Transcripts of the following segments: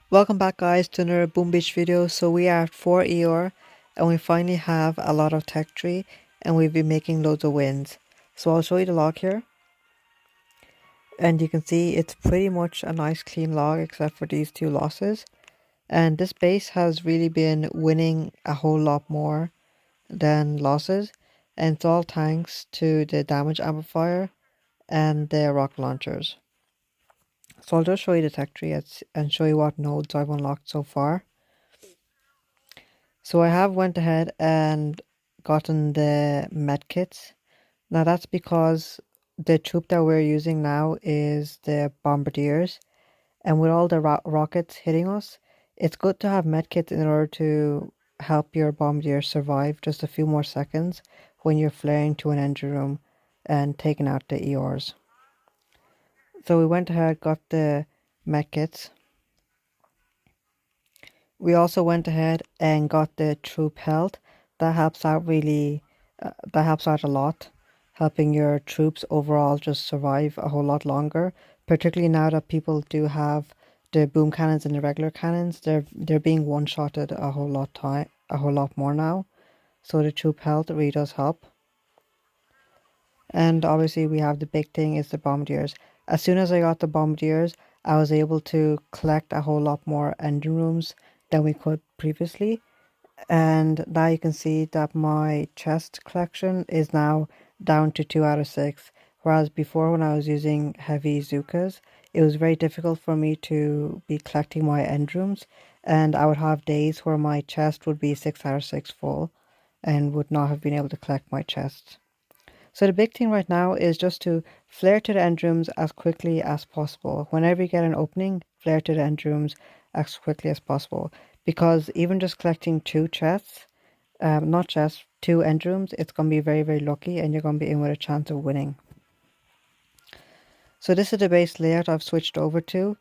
Welcome back guys to another Boom Beach video. So we are at 4 EOR and we finally have a lot of tech tree and we've been making loads of wins. So I'll show you the log here and you can see it's pretty much a nice clean log except for these two losses. And this base has really been winning a whole lot more than losses, and it's all thanks to the damage amplifier and the rocket launchers. So I'll just show you the tech tree and show you what nodes I've unlocked so far. So I have went ahead and gotten the medkits. Now that's because the troop that we're using now is the bombardiers, and with all the rockets hitting us, it's good to have medkits in order to help your bombardiers survive just a few more seconds when you're flaring to an engine room and taking out the EORs. So we went ahead, got the medkits. We also went ahead and got the troop health. That helps out really, that helps out a lot, helping your troops overall just survive a whole lot longer. Particularly now that people do have the boom cannons and the regular cannons, they're being one-shotted a whole lot more now. So the troop health really does help. And obviously we have the big thing is the bombardiers. As soon as I got the bombardiers, I was able to collect a whole lot more engine rooms than we could previously. And now you can see that my chest collection is now down to 2 out of 6. Whereas before when I was using heavy Zookas, it was very difficult for me to be collecting my end rooms. And I would have days where my chest would be 6 out of 6 full and would not have been able to collect my chest. So the big thing right now is just to flare to the end rooms as quickly as possible. Whenever you get an opening, flare to the end rooms as quickly as possible. Because even just collecting two chests, not chests, two end rooms, it's going to be very, very lucky and you're going to be in with a chance of winning. So this is the base layout I've switched over to.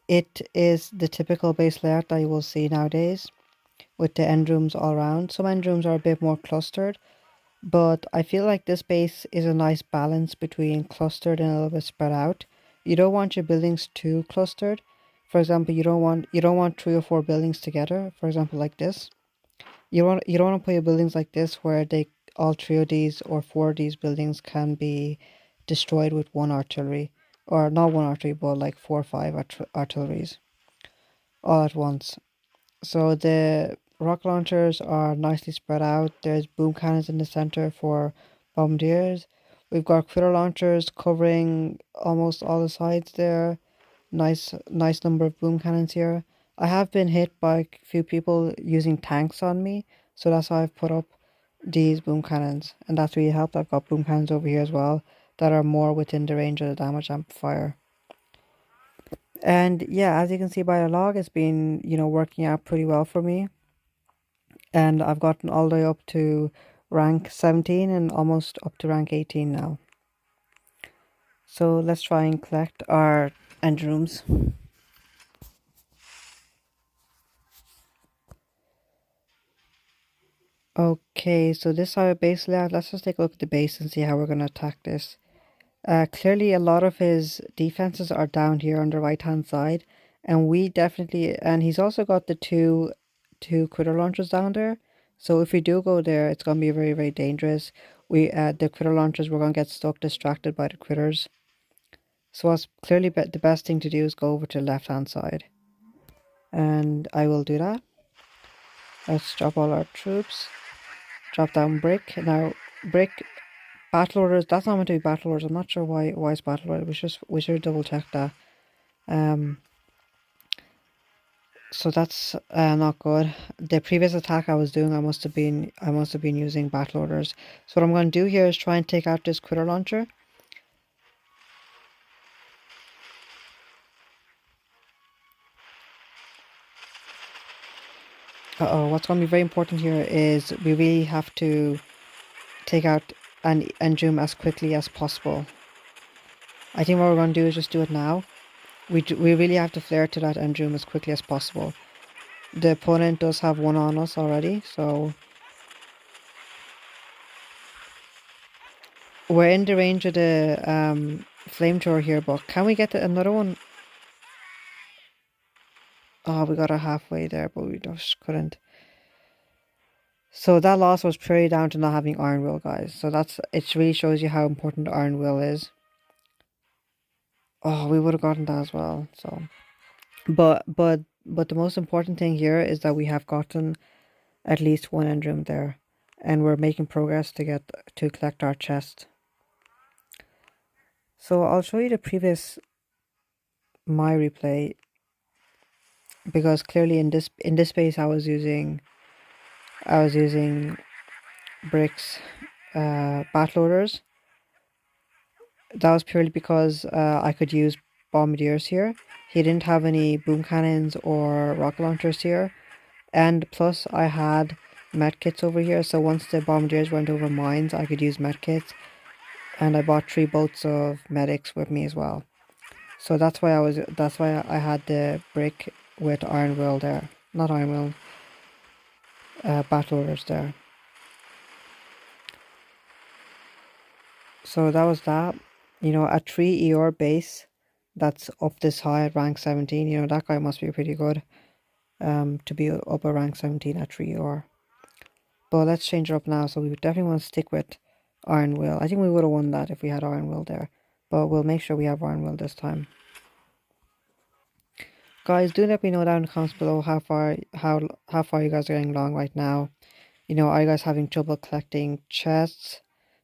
It is the typical base layout that you will see nowadays with the end rooms all around. Some end rooms are a bit more clustered, but I feel like this base is a nice balance between clustered and a little bit spread out. You don't want your buildings too clustered. For example, you don't want 3 or 4 buildings together. For example, like this. You don't want to put your buildings like this where all 3 of these or 4 of these buildings can be destroyed with one artillery, or not one artillery, but like 4 or 5 artilleries all at once. So the rocket launchers are nicely spread out. There's boom cannons in the center for bombardiers. We've got critter launchers covering almost all the sides there. Nice number of boom cannons here. I have been hit by a few people using tanks on me, so that's why I've put up these boom cannons, and that's really helped. I've got boom cannons over here as well that are more within the range of the damage amplifier. And yeah, as you can see by the log, it's been, working out pretty well for me. And I've gotten all the way up to rank 17 and almost up to rank 18 now. So let's try and collect our engine rooms. Okay, so this is our base layout. Let's just take a look at the base and see how we're going to attack this. Clearly a lot of his defenses are down here on the right hand side, and he's also got the two critter launchers down there. So if we do go there, it's going to be very, very dangerous. The critter launchers, we're going to get stuck distracted by the critters. So what's clearly the best thing to do is go over to the left hand side, and I will do that. Let's drop all our troops, drop down brick. Now brick battle orders, that's not meant to be battle orders. I'm not sure why it's battle orders. We should double check that. So that's not good. The previous attack I was doing, I must have been using battle orders. So what I'm going to do here is try and take out this critter launcher. What's going to be very important here is we really have to take out an engine as quickly as possible. I think what we're going to do is just do it now. We really have to flare to that engine as quickly as possible. The opponent does have one on us already, so we're in the range of the flamethrower here, but can we get another one? Oh, we got her halfway there, but we just couldn't. So that loss was purely down to not having Iron Will, guys. So it really shows you how important Iron Will is. Oh, we would have gotten that as well. So, but the most important thing here is that we have gotten at least one end room there, and we're making progress to collect our chest. So I'll show you the previous my replay, because clearly in this space I was using bricks battle orders. That was purely because I could use bombardiers here. He didn't have any boom cannons or rocket launchers here, and plus I had medkits over here, so once the bombardiers went over mines I could use medkits, and I bought 3 boats of medics with me as well. So that's why I had the brick with Iron Will there. Not Iron Will, battle orders there. So that was that. You know, a 3 ER base that's up this high at rank 17, you know, that guy must be pretty good to be up at rank 17 at 3 ER. But let's change it up now, so we definitely want to stick with Iron Will. I think we would have won that if we had Iron Will there, but we'll make sure we have Iron Will this time. Guys, do let me know down in the comments below how far you guys are getting along right now. You know, are you guys having trouble collecting chests?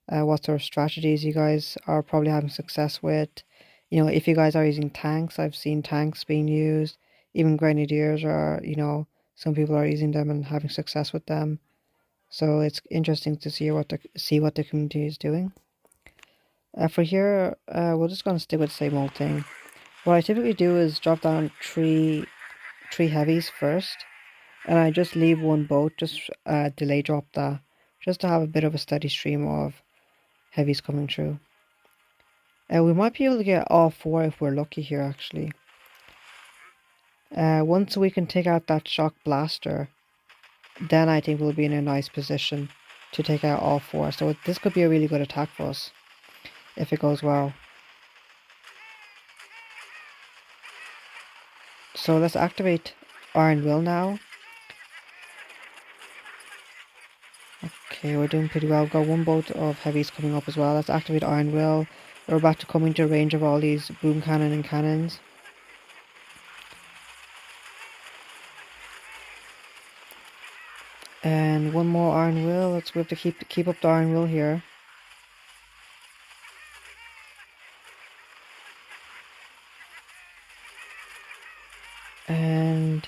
What sort of strategies you guys are probably having success with? You know, if you guys are using tanks, I've seen tanks being used. Even grenadiers are, you know, some people are using them and having success with them. So it's interesting to see what the community is doing. For here, we're just gonna stick with the same old thing. What I typically do is drop down three heavies first, and I just leave one boat, just delay drop that, just to have a bit of a steady stream of heavies coming through. We might be able to get all 4 if we're lucky here, actually. Once we can take out that shock blaster, then I think we'll be in a nice position to take out all 4. So this could be a really good attack for us if it goes well. So let's activate Iron Will now. Okay, we're doing pretty well. We've got 1 boat of heavies coming up as well. Let's activate Iron Will. We're about to come into range of all these boom cannon and cannons. And 1 more Iron Will. We have to keep up the Iron Will here. And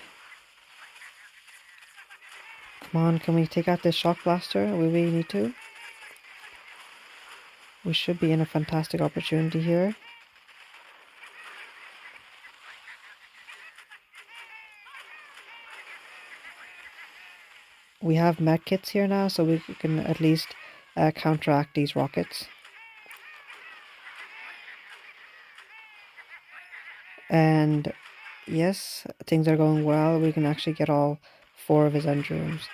come on, can we take out this shock blaster? We really need to. We should be in a fantastic opportunity here. We have medkits here now, so we can at least counteract these rockets. And yes, things are going well. We can actually get all 4 of his end rooms,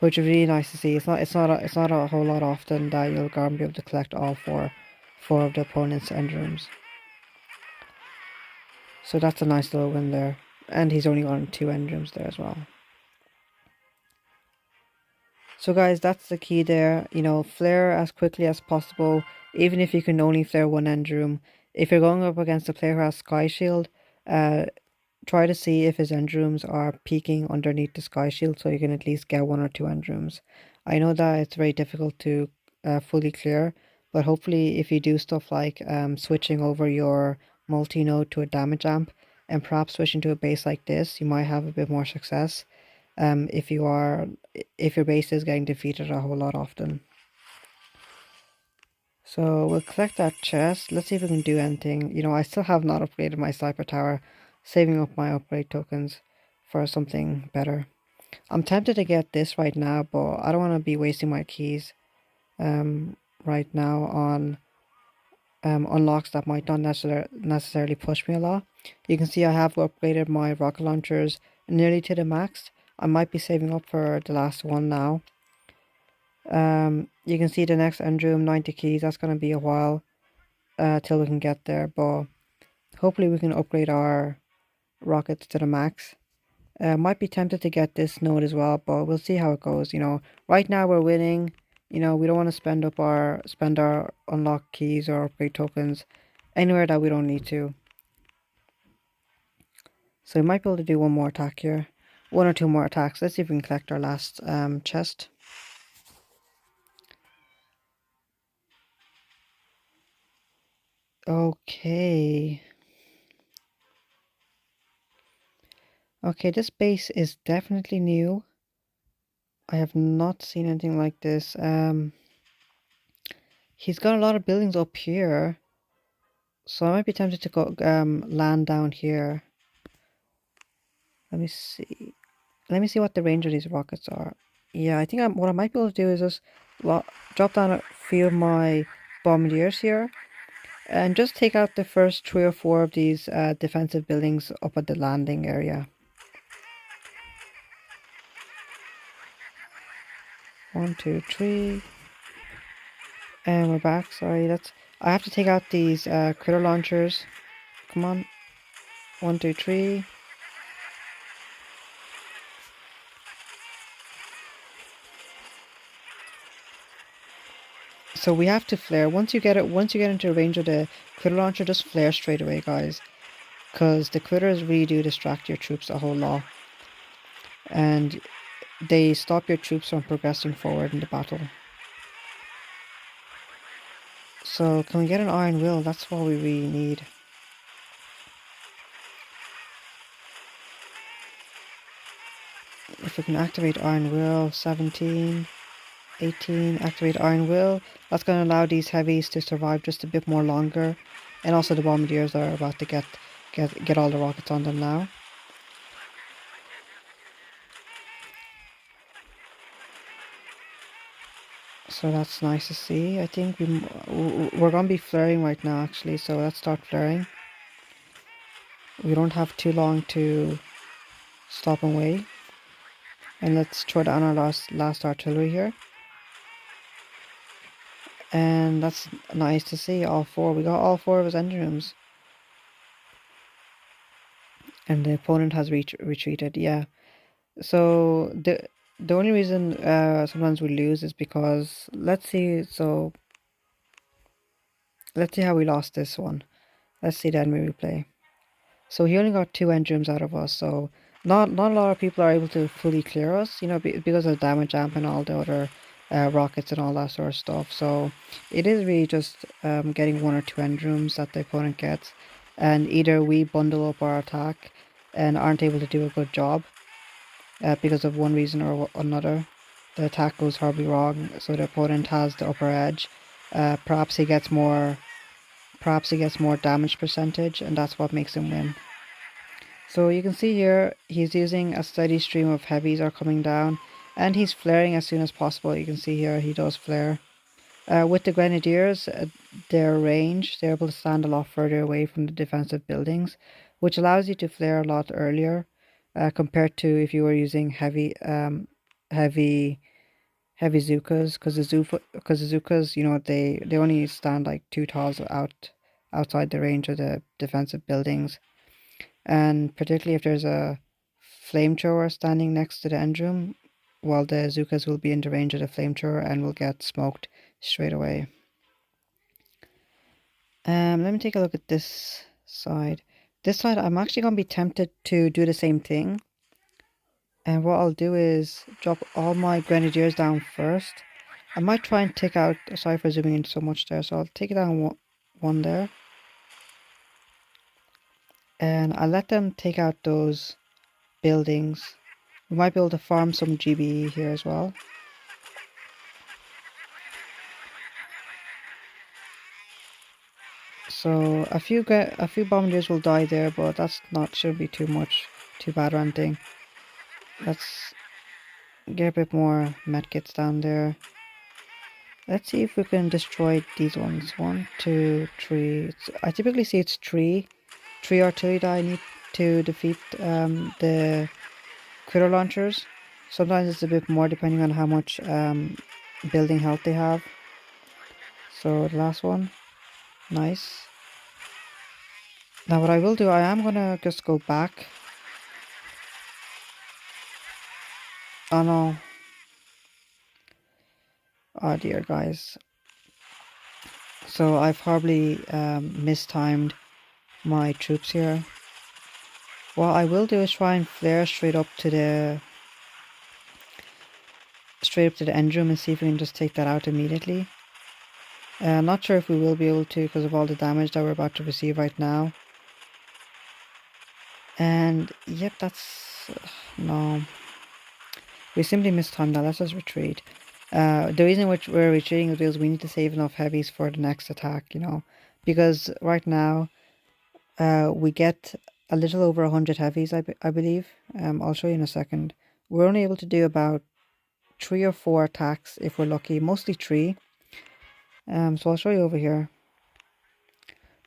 which is really nice to see. It's not a whole lot often that you'll go and be able to collect all four of the opponent's end rooms. So that's a nice little win there. And he's only on 2 end rooms there as well. So guys, that's the key there. You know, flare as quickly as possible, even if you can only flare 1 end room. If you're going up against a player who has Sky Shield, try to see if his end rooms are peeking underneath the Sky Shield, so you can at least get 1 or 2 end rooms. I know that it's very difficult to fully clear, but hopefully if you do stuff like switching over your multi-node to a damage amp, and perhaps switching to a base like this, you might have a bit more success if your base is getting defeated a whole lot often. So we'll collect that chest. Let's see if we can do anything. You know, I still have not upgraded my sniper tower, saving up my upgrade tokens for something better. I'm tempted to get this right now, but I don't want to be wasting my keys right now on unlocks that might not necessarily push me a lot. You can see I have upgraded my rocket launchers nearly to the max. I might be saving up for the last one now. You can see the next end room, 90 keys. That's going to be a while till we can get there, but hopefully we can upgrade our rockets to the max Might be tempted to get this node as well, but we'll see how it goes. Right now we're winning. We don't want to spend our unlock keys or upgrade tokens anywhere that we don't need to. So we might be able to do one more attack here. One or two more attacks. Let's see if we can collect our last chest. Okay. Okay, this base is definitely new. I have not seen anything like this. He's got a lot of buildings up here. So I might be tempted to go land down here. Let me see. Let me see what the range of these rockets are. Yeah, I think what I might be able to do is just drop down a few of my bombardiers here and just take out the first 3 or 4 of these defensive buildings up at the landing area. 1, 2, 3. And we're back. Sorry, I have to take out these critter launchers. Come on. 1, 2, 3. So we have to flare. Once you get into range of the critter launcher, just flare straight away, guys. Because the critters really do distract your troops a whole lot. And they stop your troops from progressing forward in the battle. So can we get an iron will? That's what we really need. If we can activate iron will, 17, 18, activate iron will. That's going to allow these heavies to survive just a bit more longer. And also the bombardiers are about to get all the rockets on them now. So that's nice to see. I think we're going to be flaring right now actually, so let's start flaring. We don't have too long to stop and wait. And let's throw down our last artillery here. And that's nice to see, all 4. We got all 4 of his engine rooms. And the opponent has retreated, yeah. So the only reason sometimes we lose is because, let's see how we lost this one. Let's see the enemy replay. So he only got 2 engine rooms out of us, so not a lot of people are able to fully clear us, because of damage amp and all the other rockets and all that sort of stuff. So it is really just getting 1 or 2 engine rooms that the opponent gets, and either we bundle up our attack and aren't able to do a good job because of one reason or another. The attack goes horribly wrong, so the opponent has the upper edge. Perhaps he gets more damage percentage, and that's what makes him win. So you can see here, he's using a steady stream of heavies are coming down, and he's flaring as soon as possible. You can see here, he does flare. With the grenadiers, their range, they're able to stand a lot further away from the defensive buildings, which allows you to flare a lot earlier, compared to if you were using heavy Zookas, because the Zookas, they only stand like 2 tiles outside the range of the defensive buildings. And particularly if there's a flamethrower standing next to the end room, while the Zookas will be in the range of the flamethrower and will get smoked straight away. Let me take a look at this side. This side, I'm actually going to be tempted to do the same thing. And what I'll do is drop all my grenadiers down first. I might try and take out, sorry for zooming in so much there, so I'll take it down one there. And I'll let them take out those buildings. We might be able to farm some GBE here as well. So a few bombardiers will die there, but that's shouldn't be too bad or anything. Let's get a bit more medkits down there. Let's see if we can destroy these ones. 1, 2, 3. I typically see it's 3 artillery that I need to defeat the critter launchers. Sometimes it's a bit more depending on how much building health they have. So the last one, nice. Now what I will do, I am gonna just go back Oh no. Oh dear, guys. So I've horribly mistimed my troops here. What I will do is try and flare straight up to the end room and see if we can just take that out immediately. I'm not sure if we will be able to because of all the damage that we're about to receive right now. And yep, that's no. We simply mistimed that. Let's just retreat. The reason which we're retreating is because we need to save enough heavies for the next attack, you know. Because right now, we get a little over 100 heavies, I believe. I'll show you in a second. We're only able to do about 3 or 4 attacks if we're lucky, mostly 3. So I'll show you over here.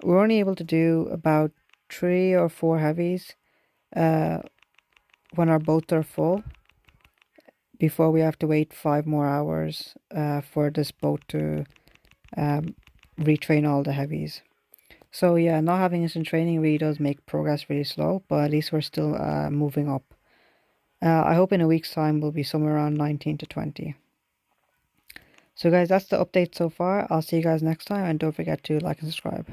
We're only able to do about 3 or 4 heavies when our boats are full, before we have to wait 5 more hours for this boat to retrain all the heavies. So yeah, not having instant training really does make progress really slow, but at least we're still moving up. I hope in a week's time we'll be somewhere around 19 to 20. So guys, that's the update so far. I'll see you guys next time, and don't forget to like and subscribe.